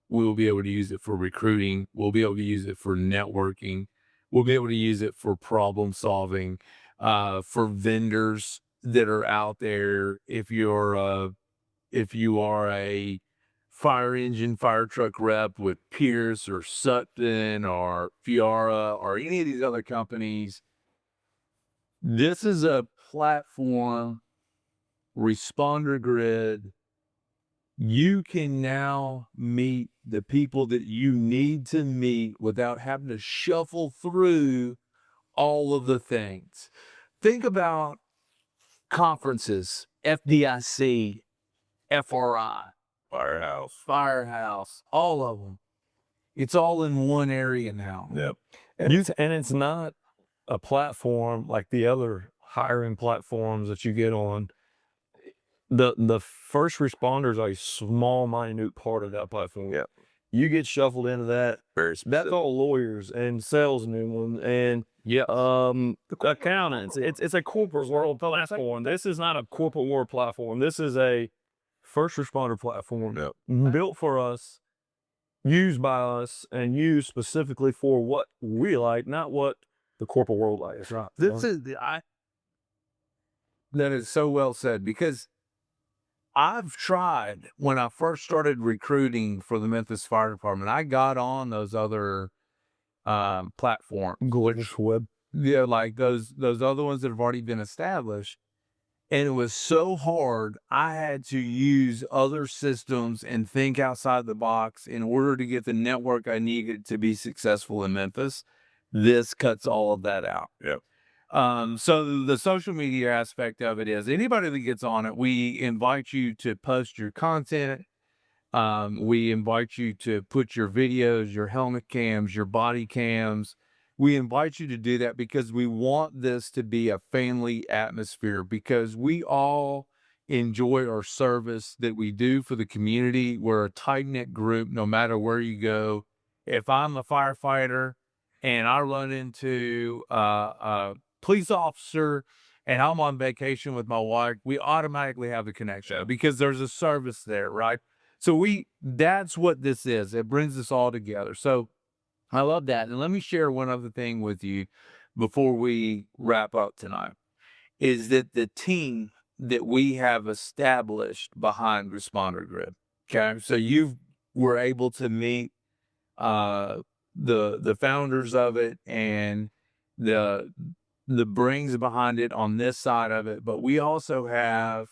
We will be able to use it for recruiting. We'll be able to use it for networking. We'll be able to use it for problem solving, for vendors that are out there. If you are a fire truck rep with Pierce or Sutton or Fiara or any of these other companies, this is a platform, ResponderGrid. You can now meet the people that you need to meet without having to shuffle through all of the things. Think about conferences, FDIC, FRI, Firehouse, all of them. It's all in one area now. Yep. And it's not a platform like the other hiring platforms that you get on. The first responders are a small, minute part of that platform. Yeah. You get shuffled into that. That's all lawyers and salesmen and accountants. It's a corporate world platform. This is not a corporate world platform. This is a first responder platform built for us, used by us, and used specifically for what we like, not what the corporate world likes. Right. That is so well said, because I've tried, when I first started recruiting for the Memphis Fire Department, I got on those other platforms. Gorgeous web. Yeah, like those other ones that have already been established. And it was so hard. I had to use other systems and think outside the box in order to get the network I needed to be successful in Memphis. This cuts all of that out. Yep. So the social media aspect of it is anybody that gets on it, we invite you to post your content. We invite you to put your videos, your helmet cams, your body cams. We invite you to do that because we want this to be a family atmosphere, because we all enjoy our service that we do for the community. We're a tight-knit group no matter where you go. If I'm a firefighter and I run into a police officer and I'm on vacation with my wife, we automatically have the connection because there's a service there, right? So that's what this is. It brings us all together. So I love that. And let me share one other thing with you before we wrap up tonight, is that the team that we have established behind ResponderGrid. Okay. So you were able to meet the founders of it and the brains behind it on this side of it. But we also have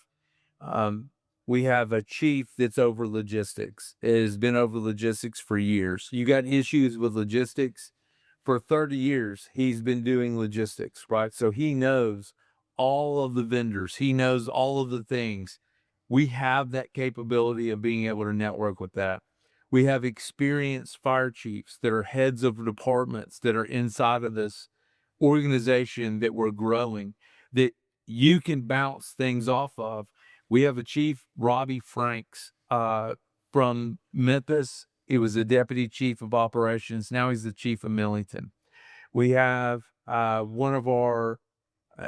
a chief that's over logistics. It has been over logistics for years. You got issues with logistics. For 30 years, he's been doing logistics, right? So he knows all of the vendors. He knows all of the things. We have that capability of being able to network with that. We have experienced fire chiefs that are heads of departments that are inside of this organization that we're growing, that you can bounce things off of. We have a chief, Robbie Franks, from Memphis. He was the deputy chief of operations. Now he's the chief of Millington. We have one of our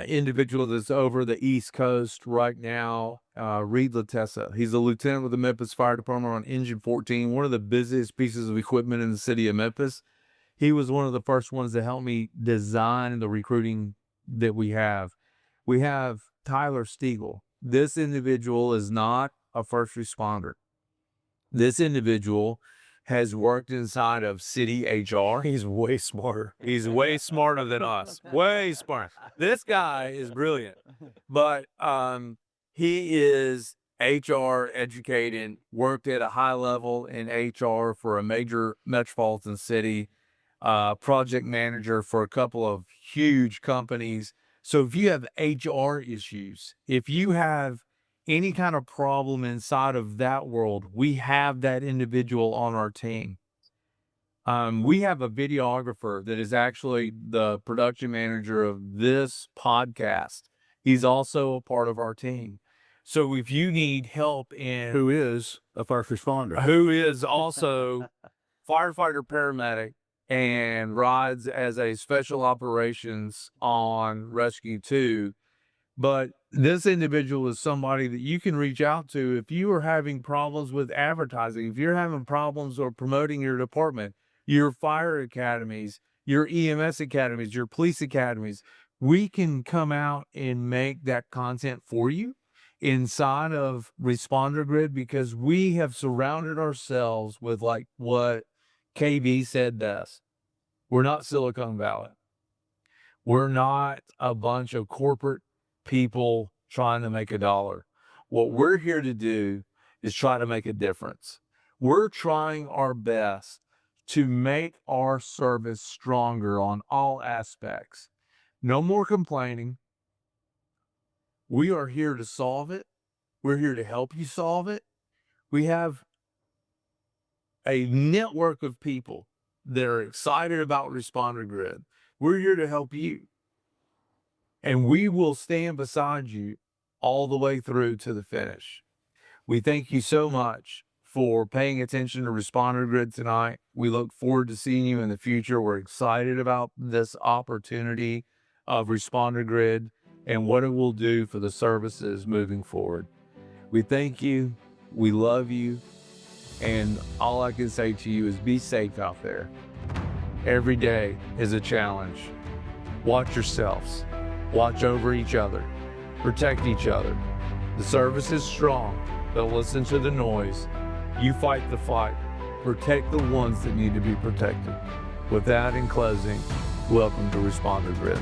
individual that's over the East Coast right now, Reed Latessa. He's a lieutenant with the Memphis Fire Department on Engine 14, one of the busiest pieces of equipment in the city of Memphis. He was one of the first ones to help me design the recruiting that we have. We have Tyler Stiegel. This individual is not a first responder. This individual has worked inside of city HR. He's way smarter. He's way smarter than us. Way smarter. This guy is brilliant. But he is HR educated, worked at a high level in HR for a major metropolitan city, project manager for a couple of huge companies. So if you have HR issues, if you have any kind of problem inside of that world, we have that individual on our team. We have a videographer that is actually the production manager of this podcast. He's also a part of our team. So if you need help in... Who is a first responder? Who is also firefighter, paramedic, and rides as a special operations on Rescue 2. But this individual is somebody that you can reach out to if you are having problems with advertising, if you're having problems or promoting your department, your fire academies, your EMS academies, your police academies. We can come out and make that content for you inside of ResponderGrid, because we have surrounded ourselves with, like what KB said best. We're not Silicon Valley. We're not a bunch of corporate people trying to make a dollar. What we're here to do is try to make a difference. We're trying our best to make our service stronger on all aspects. No more complaining. We are here to solve it. We're here to help you solve it. We have a network of people that are excited about ResponderGrid. We're here to help you. And we will stand beside you all the way through to the finish. We thank you so much for paying attention to ResponderGrid tonight. We look forward to seeing you in the future. We're excited about this opportunity of ResponderGrid and what it will do for the services moving forward. We thank you. We love you. And all I can say to you is be safe out there. Every day is a challenge. Watch yourselves. Watch over each other. Protect each other. The service is strong. Don't listen to the noise. You fight the fight. Protect the ones that need to be protected. With that, in closing, welcome to ResponderGrid.